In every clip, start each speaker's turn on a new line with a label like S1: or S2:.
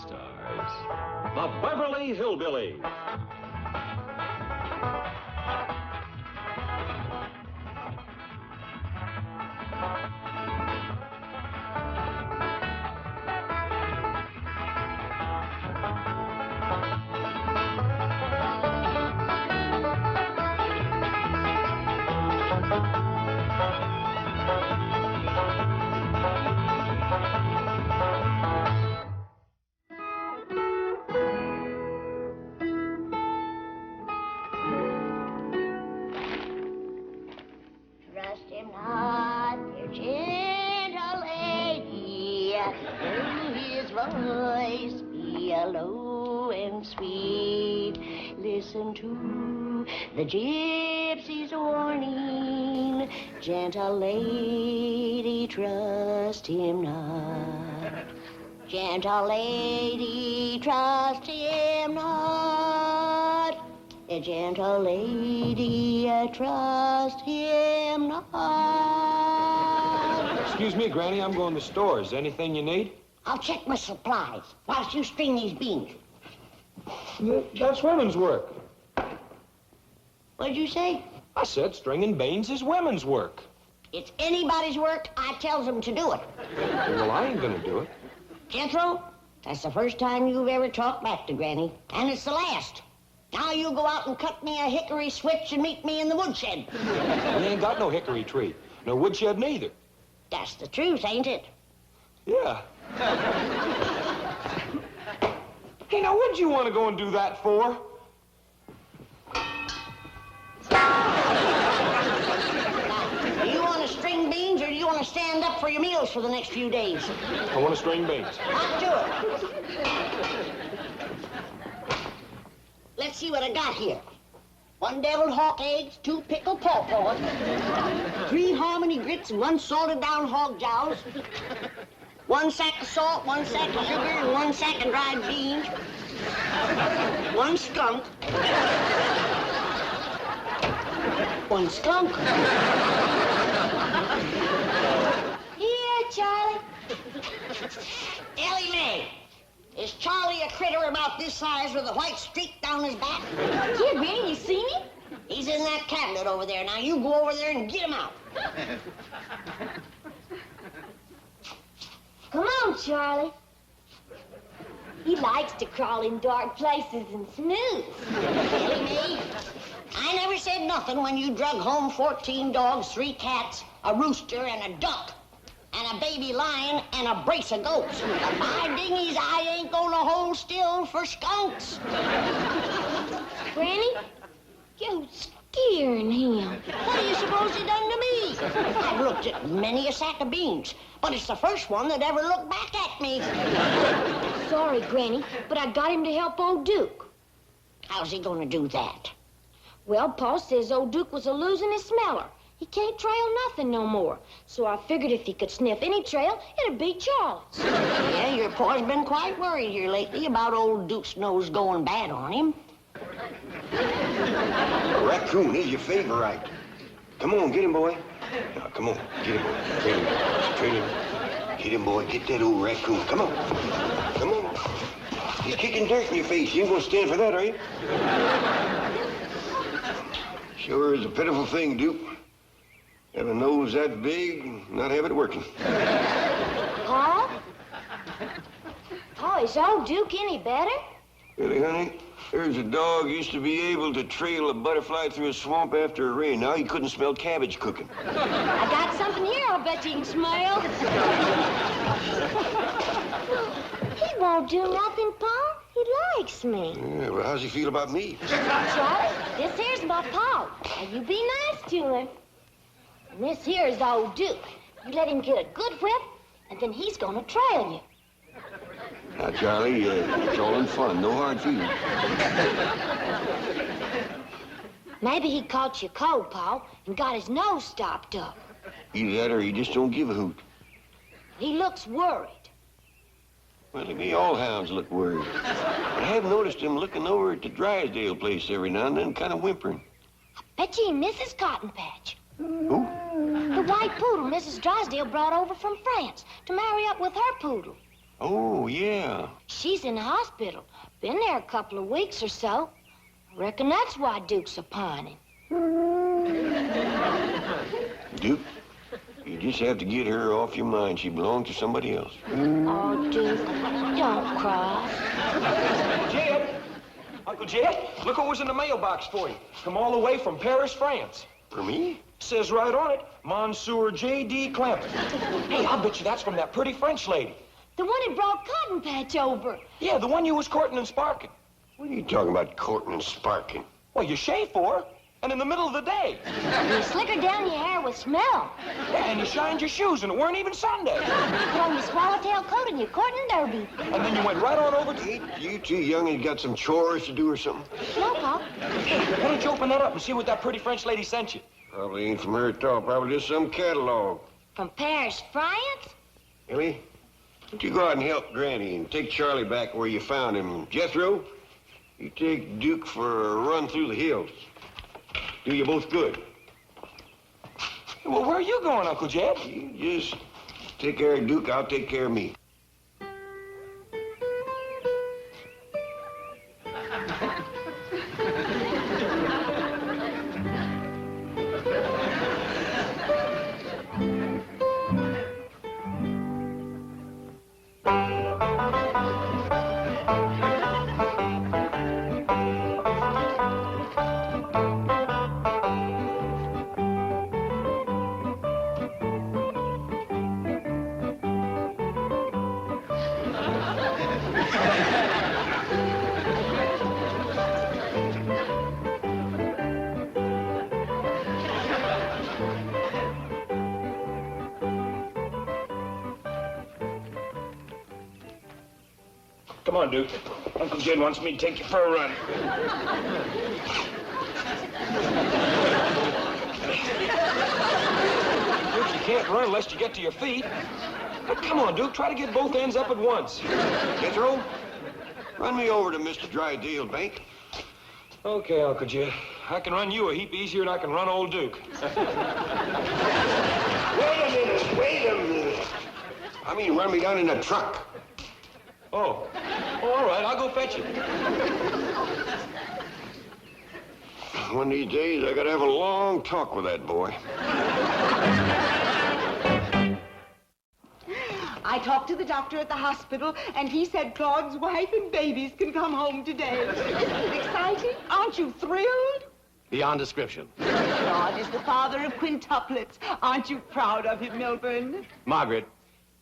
S1: stars, the Beverly Hillbillies.
S2: Trust him not, dear gentle lady. Hear his voice be low and sweet. Listen to the gypsy's warning. Gentle lady, trust him not. Gentle lady, trust him not. A gentle lady, trust him not.
S3: Excuse me, Granny, I'm going to the store. Is there anything you need?
S2: I'll check my supplies whilst you string these beans.
S3: That's women's work.
S2: What'd you say?
S3: I said stringing beans is women's work.
S2: It's anybody's work. I tells them to do it.
S3: Well, I ain't gonna do it.
S2: Jethro, that's the first time you've ever talked back to Granny, and it's the last. Now you go out and cut me a hickory switch and meet me in the woodshed.
S3: We ain't got no hickory tree, no woodshed neither.
S2: That's the truth, ain't it?
S3: Yeah. Hey, now what'd you want to go and do that for?
S2: Now, do you want to string beans or do you want to stand up for your meals for the next few days?
S3: I want to string beans.
S2: Hot to it. Let's see what I got here. 1 deviled hawk eggs, 2 pickled pawpaws, 3 harmony grits, and 1 salted down hog jowls, 1 sack of salt, 1 sack of sugar, and 1 sack of dried beans, 1 skunk, 1 skunk.
S4: Here, Charlie.
S2: Ellie Mae, is Charlie a critter about this size with a white streak down his back?
S4: Here, Granny, you see me?
S2: He's in that cabinet over there. Now you go over there and get him out.
S4: Come on, Charlie. He likes to crawl in dark places and snooze.
S2: Ellie Mae, I never said nothing when you drug home 14 dogs, 3 cats, a rooster, and a duck, and a baby lion, and a brace of goats. But by dingies, I ain't gonna hold still for skunks.
S4: Granny, you're scaring him.
S2: What do you suppose he done to me? I've looked at many a sack of beans, but it's the first one that ever looked back at me.
S4: Sorry, Granny, but I got him to help old Duke.
S2: How's he gonna do that?
S4: Well, Pa says old Duke was a-losing his smeller. He can't trail nothing no more. So I figured if he could sniff any trail, it'd be Charlie's.
S2: Yeah, your pa's been quite worried here lately about old Duke's nose going bad on him.
S5: A raccoon is your favorite. Come on, get him, boy. Now, come on, get him, boy. Train him. Train him. Get him, boy. Get that old raccoon. Come on. Come on. He's kicking dirt in your face. You ain't gonna stand for that, are you? Sure is a pitiful thing, Duke. Have a nose that big and not have it working.
S4: Pa? Pa, is old Duke any better?
S5: Really, honey? There's a dog used to be able to trail a butterfly through a swamp after a rain. Now he couldn't smell cabbage cooking.
S4: I got something here I'll bet you can smell. He won't do nothing, Pa. He likes me.
S5: Yeah, well, how's he feel about me?
S4: Charlie, this here's my Pa. Now, you be nice to him. And this here is old Duke. You let him get a good whip, and then he's gonna trail you.
S5: Now, Charlie, it's all in fun. No hard feelings.
S4: Maybe he caught you cold, Pa, and got his nose stopped up.
S5: Either that or he just don't give a hoot.
S4: He looks worried.
S5: Well, to me, all hounds look worried. But I have noticed him looking over at the Drysdale place every now and then, kind of whimpering.
S4: Bet you he misses Cotton Patch.
S5: Who?
S4: The white poodle Mrs. Drysdale brought over from France to marry up with her poodle.
S5: Oh, yeah.
S4: She's in the hospital. Been there a couple of weeks or so. I reckon that's why Duke's a pining.
S5: Duke, you just have to get her off your mind. She belongs to somebody else.
S4: Oh, Duke, don't cry.
S3: Jed! Uncle Jed, look what was in the mailbox for you. Come all the way from Paris, France.
S5: For me?
S3: Says right on it, Monsieur J.D. Clampett. Hey, I'll bet you that's from that pretty French lady.
S4: The one who brought Cotton Patch over.
S3: Yeah, the one you was courting and sparking.
S5: What are you talking about, courting and sparking?
S3: Well, you shaved for her, and in the middle of the day.
S4: You slickered down your hair with smell.
S3: Yeah, and you shined your shoes, and it weren't even Sunday.
S4: You put on your swallowtail coat and your courting derby.
S3: And then you went right on over to...
S5: Ain't you too young and got some chores to do or something?
S4: No, Pop.
S3: Why don't you open that up and see what that pretty French lady sent you?
S5: Probably ain't from her at all. Probably just some catalog.
S4: From Paris, France?
S5: Ellie, why don't you go out and help Granny and take Charlie back where you found him? Jethro, you take Duke for a run through the hills. Do you both good.
S3: Well, where are you going, Uncle Jed?
S5: You just take care of Duke, I'll take care of me.
S3: Come on, Duke. Uncle Jed wants me to take you for a run. Duke, you can't run unless you get to your feet. Now, come on, Duke. Try to get both ends up at once.
S5: Jethro, run me over to Mr. Drydale Bank.
S3: Okay, Uncle Jed. I can run you a heap easier than I can run old Duke.
S5: Wait a minute. I mean, run me down in a truck.
S3: Oh, all right. I'll go fetch you.
S5: One of these days, I gotta have a long talk with that boy.
S6: I talked to the doctor at the hospital, and he said Claude's wife and babies can come home today. Isn't it exciting? Aren't you thrilled?
S7: Beyond description.
S6: Claude is the father of quintuplets. Aren't you proud of him, Milburn?
S7: Margaret,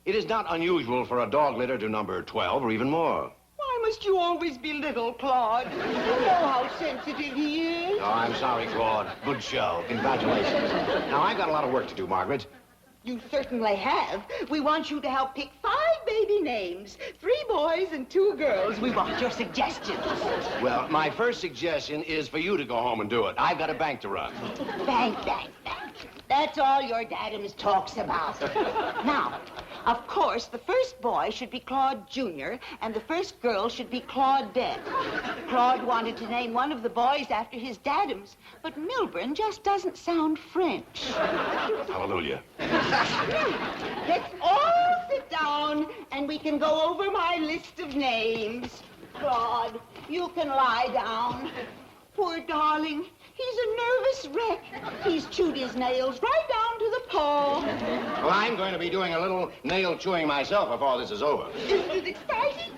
S7: it is not unusual for a dog litter to number 12 or even more.
S6: Why must you always belittle Claude? You know how sensitive he is.
S7: Oh, I'm sorry, Claude. Good show. Congratulations. Now, I've got a lot of work to do, Margaret.
S6: You certainly have. We want you to help pick 5 baby names. 3 boys and 2 girls. We want your suggestions.
S7: Well, my first suggestion is for you to go home and do it. I've got a bank to run.
S2: Bank. That's all your dad'ums talks about.
S6: Now, of course, the first boy should be Claude Jr., and the first girl should be Claudette. Claude wanted to name one of the boys after his dad'ums, but Milburn just doesn't sound French.
S7: Hallelujah.
S6: Let's all sit down, and we can go over my list of names. Claude, you can lie down. Poor darling. He's a nervous wreck. He's chewed his nails right down to the paw.
S7: Well, I'm going to be doing a little nail chewing myself before this is over.
S6: Isn't it exciting?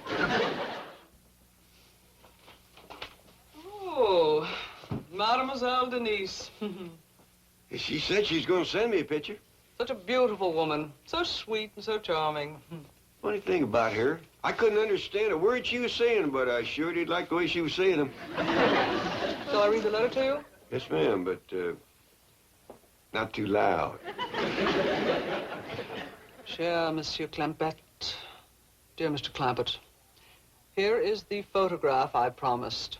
S8: Oh, Mademoiselle Denise.
S5: She said she's gonna send me a picture.
S8: Such a beautiful woman. So sweet and so charming.
S5: Funny thing about her, I couldn't understand a word she was saying, but I sure did like the way she was saying them.
S8: Shall I read the letter to you?
S5: Yes, ma'am, but not too loud.
S8: Cher Monsieur Clampett, dear Mr. Clampett, here is the photograph I promised.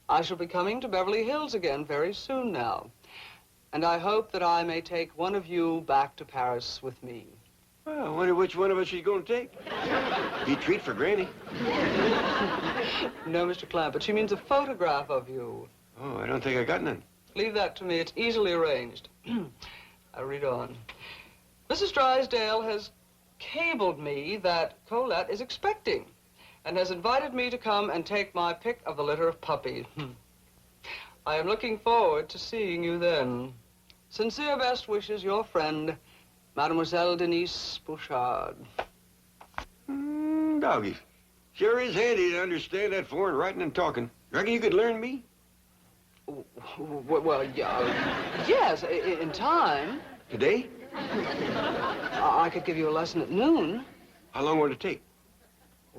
S8: I shall be coming to Beverly Hills again very soon now, and I hope that I may take one of you back to Paris with me.
S5: Well, I wonder which one of us she's gonna take. Be a treat for Granny.
S8: No, Mr. Clampett, she means a photograph of you.
S5: Oh, I don't think I got none.
S8: Leave that to me. It's easily arranged. I read on. Mrs. Drysdale has cabled me that Colette is expecting and has invited me to come and take my pick of the litter of puppies. I am looking forward to seeing you then. Sincere best wishes, your friend, Mademoiselle Denise Bouchard.
S5: Doggies. Sure is handy to understand that foreign writing and talking. Reckon you could learn me?
S8: Well, yes, in time.
S5: Today?
S8: I could give you a lesson at noon.
S5: How long would it take?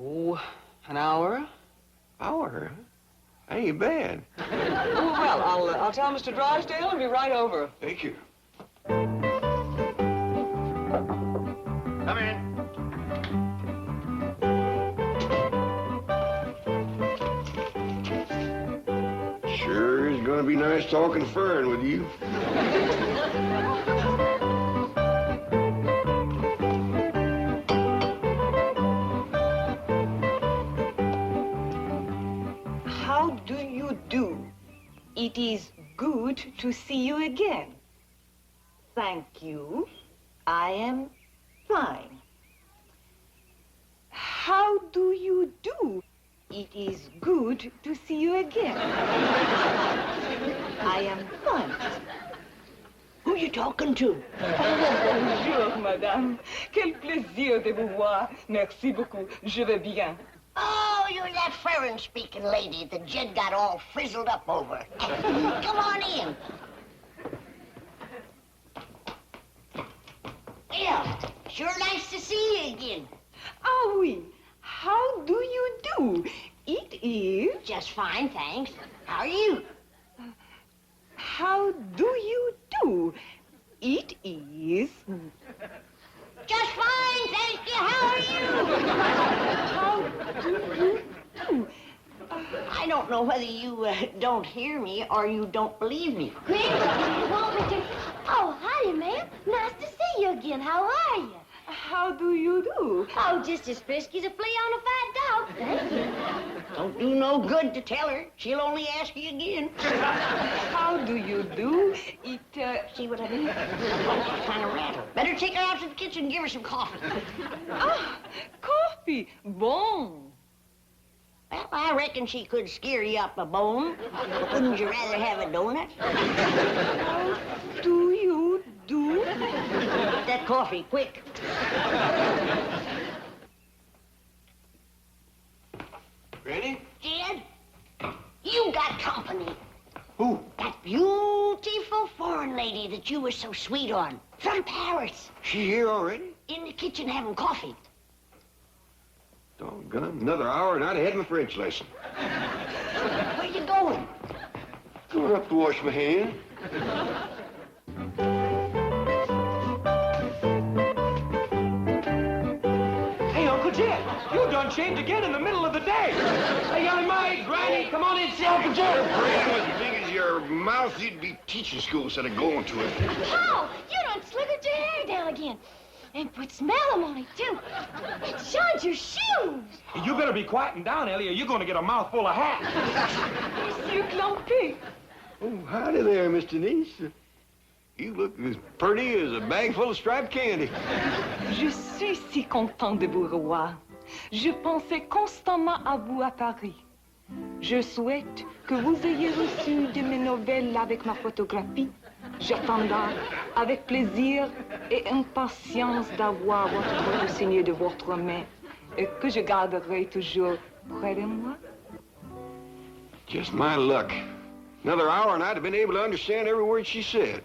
S8: Oh, an hour.
S5: Hour, huh? That ain't bad.
S8: Well, I'll tell Mr. Drysdale and be right over.
S5: Thank you.
S7: Come in.
S5: Sure is gonna be nice talking fern with you.
S6: How do you do? It is good to see you again. Thank you. I am fine. How do you do? It is good to see you again. I am fine.
S2: Who you talking to?
S6: Bonjour, madame. Quel plaisir de vous voir. Merci beaucoup. Je vais bien.
S2: Oh, you're that foreign-speaking lady that Jed got all frizzled up over. Come on in. Yeah, sure nice to see you again.
S6: Ah oui. How do you do? It is...
S2: Just fine, thanks. How are you?
S6: How do you do? It is...
S2: Just fine, thank you. How are you?
S6: How do you do?
S2: I don't know whether you don't hear me or you don't believe me.
S4: Grandpa, you want me to... Oh, howdy, ma'am. Nice to see you again. How are you?
S6: How do you do?
S4: Oh, just as frisky as a flea on a fat dog. Thank you.
S2: Don't do no good to tell her. She'll only ask you again.
S6: How do you do? It,
S2: See what I mean? She's kind of rattled. Better take her out to the kitchen and give her some coffee.
S6: Ah, coffee. Bon.
S2: Well, I reckon she could scare you up a bone. Wouldn't you rather have a donut?
S6: How do you do?
S2: Get that coffee, quick.
S5: Ready?
S2: Jed, you got company.
S5: Who?
S2: That beautiful foreign lady that you were so sweet on. From Paris.
S5: She here already?
S2: In the kitchen having coffee.
S5: Doggone, another hour and I'd have had my French lesson.
S2: Where you going?
S5: Going up to wash my hands.
S3: Hey, Uncle Jed, you done shaved again in the middle of the day. Hey, young maid, Granny, come on in, see Uncle Jed.
S5: Your brain was as big as your mouth, you'd be teaching school instead of going to it.
S4: Oh, you done slickered your hair down again. And put smellum on it, too. And shined your shoes.
S3: You better be quieting down, Ellie, or you're going to get a mouthful of hat.
S6: Monsieur Clampé.
S5: Oh, howdy there, Miss Denise. You look as pretty as a bag full of striped candy.
S6: Je suis si content de vous revoir. Je pensais constamment à vous à Paris. Je souhaite que vous ayez reçu de mes nouvelles avec ma photographie. J'attendrai avec plaisir et impatience d'avoir votre photo signée de votre main et que je garderai toujours près de moi.
S5: Just my luck. Another hour and I'd have been able to understand every word she said.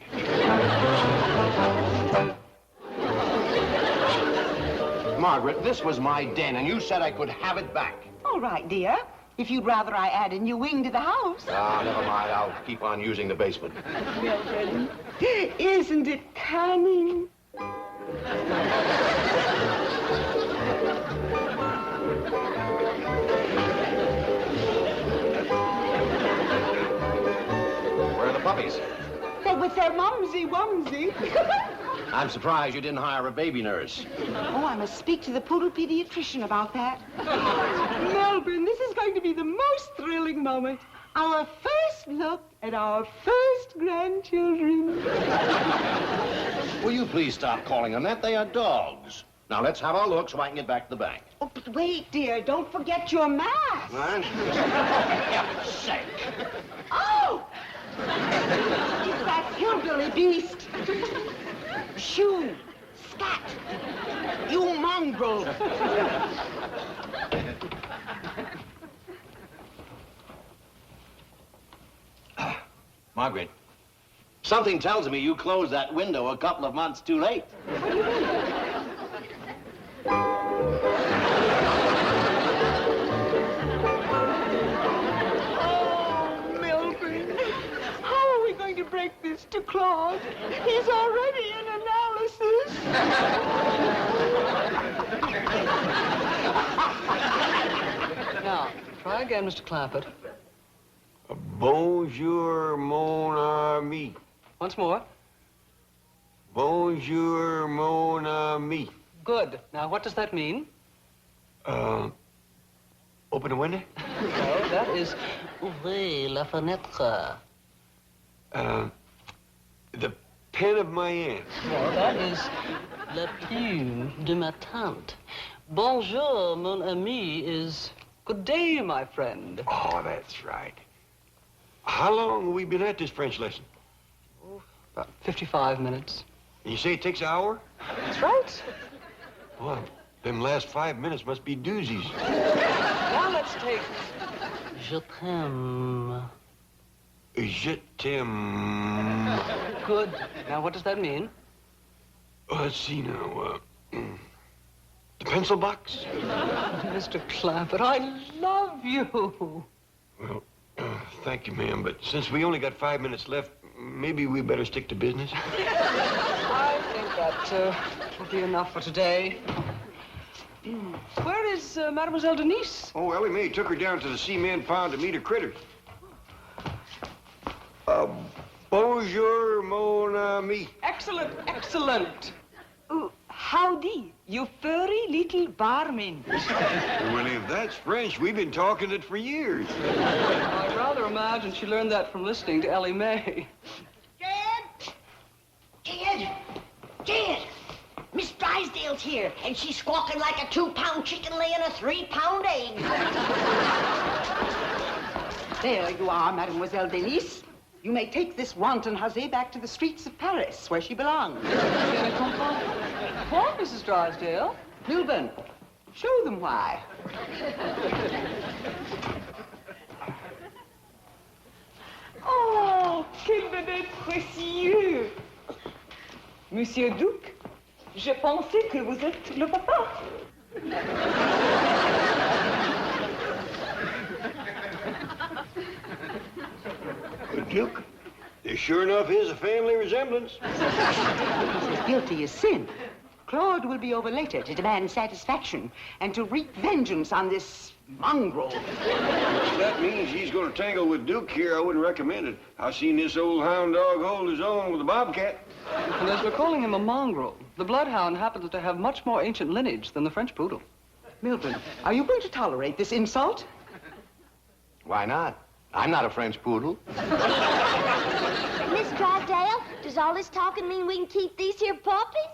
S7: Margaret, this was my den, and you said I could have it back.
S6: All right, dear. If you'd rather I add a new wing to the house.
S7: Ah, never mind. I'll keep on using the basement.
S6: Well, then, isn't it cunning?
S7: Where are the puppies?
S6: They're with their mumsy-wumsy.
S7: I'm surprised you didn't hire a baby nurse.
S6: Oh, I must speak to the poodle pediatrician about that. Melbourne, this is going to be the most thrilling moment. Our first look at our first grandchildren.
S7: Will you please stop calling them that? They are dogs. Now, let's have our look so I can get back to the bank.
S6: Oh, but wait, dear. Don't forget your mask.
S7: What? For heaven's sake.
S6: Oh! It's that hillbilly beast. Shoo! Scat! You mongrel!
S7: Margaret, something tells me you closed that window a couple of months too late.
S6: Oh, Milton. How are we going to break this to Claude? He's already in analysis.
S8: Now, try again, Mr. Clampett.
S5: Bonjour, mon ami.
S8: Once more.
S5: Bonjour, mon ami.
S8: Good. Now, what does that mean?
S5: Open the window?
S8: No, that is ouvrez la fenêtre.
S5: The pen of my aunt.
S8: No, that is la plume de ma tante. Bonjour, mon ami, is good day, my friend.
S5: Oh, that's right. How long have we been at this French lesson?
S8: About 55 minutes.
S5: And you say it takes an hour?
S8: That's right.
S5: Well, them last 5 minutes must be doozies.
S8: Now let's take Je t'aime.
S5: Je t'aime.
S8: Good. Now, what does that mean?
S5: Let's see now. The pencil box?
S8: Mr. Clampett, I love you.
S5: Well, thank you, ma'am, but since we only got 5 minutes left, maybe we better stick to business.
S8: I think that will be enough for today. Where is Mademoiselle Denise?
S5: Oh, Ellie Mae took her down to the cement pond to meet her critters. Bonjour, mon ami.
S8: Excellent, excellent.
S6: Howdy, you furry little barman.
S5: Well, if that's French, we've been talking it for years.
S8: I rather imagine she learned that from listening to Ellie Mae.
S2: Jed! Jed! Jed! Miss Drysdale's here, and she's squawking like a 2-pound chicken laying a 3-pound egg.
S6: There you are, Mademoiselle Denise. You may take this wanton hussy back to the streets of Paris, where she belongs.
S8: What, Mrs. Drysdale?
S6: Milburn, show them why.
S9: Oh, quel bébé précieux! Monsieur Duc, je pensais que vous êtes le papa.
S5: Duke, there sure enough is a family resemblance.
S6: He's as guilty as sin. Claude will be over later to demand satisfaction and to wreak vengeance on this mongrel.
S5: If that means he's going to tangle with Duke here, I wouldn't recommend it. I've seen this old hound dog hold his own with a bobcat.
S8: And as we're calling him a mongrel, the bloodhound happens to have much more ancient lineage than the French poodle.
S6: Milburn, are you going to tolerate this insult?
S7: Why not? I'm not a French poodle.
S4: Miss Drysdale, does all this talking mean we can keep these here puppies?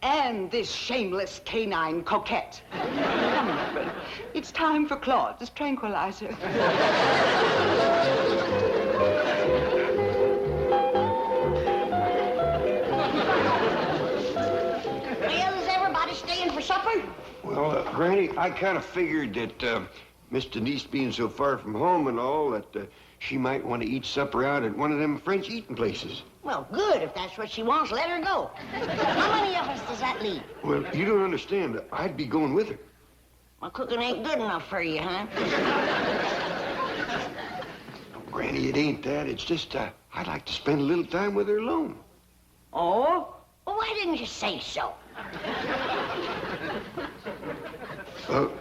S6: And this shameless canine coquette. Come, Milburn. It's time for Claude's tranquilizer.
S2: Well, is everybody staying for supper?
S5: Well, Granny, I kind of figured that Miss Denise being so far from home and all, that she might want to eat supper out at one of them French eating places.
S2: Well, good. If that's what she wants, let her go. How many of us does that leave?
S5: Well, you don't understand. I'd be going with her.
S2: Well, cooking ain't good enough for you, huh?
S5: Granny, it ain't that. It's just I'd like to spend a little time with her alone.
S2: Oh? Well, why didn't you say so?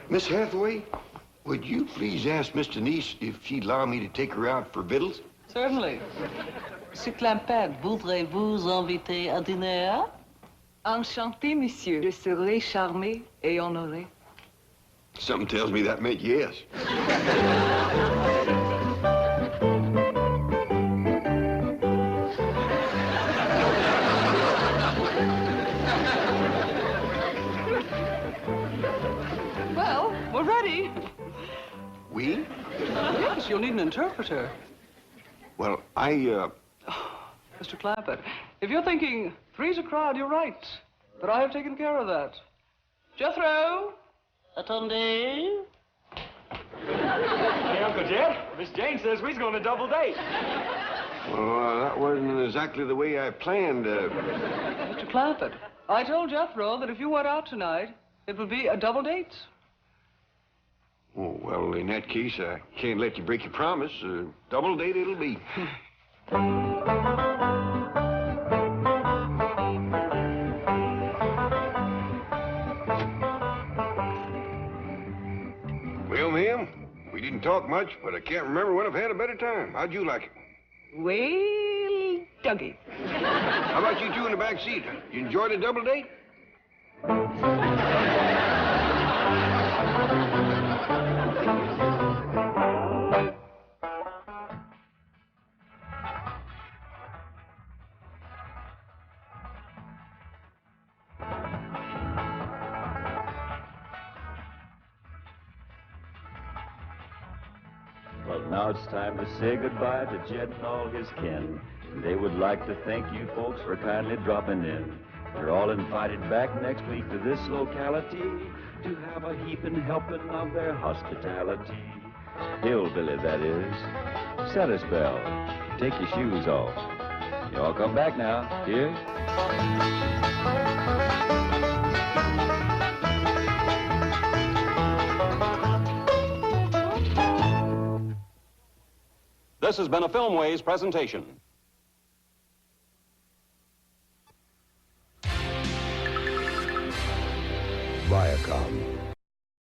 S5: Miss Hathaway, would you please ask Miss Denise if she'd allow me to take her out for victuals?
S8: Certainly. Monsieur Clampett, voudrez-vous inviter à dîner?
S9: Enchanté, monsieur. Je serai charmé et honoré.
S5: Something tells me that meant yes.
S8: ready.
S5: We?
S8: Yes, you'll need an interpreter.
S5: Well,
S8: Mr. Clampett, if you're thinking three's a crowd, you're right. But I have taken care of that. Jethro?
S2: Attendez.
S3: Hey, Uncle Jed, Miss Jane says we's going to double date.
S5: Well, that wasn't exactly the way I planned.
S8: Mr. Clampett, I told Jethro that if you went out tonight, it would be a double date.
S5: Oh, well, in that case, I can't let you break your promise. Double date it'll be. Well, ma'am, we didn't talk much, but I can't remember when I've had a better time. How'd you like it?
S9: Well, Dougie.
S5: How about you two in the back seat? You enjoyed a double date?
S1: Well, now it's time to say goodbye to Jed and all his kin. They would like to thank you folks for kindly dropping in. You're all invited back next week to this locality to have a heaping helping of their hospitality. Hillbilly, that is. Set a spell. Take your shoes off. You all come back now. Here. This has been a Filmways presentation.
S10: Viacom.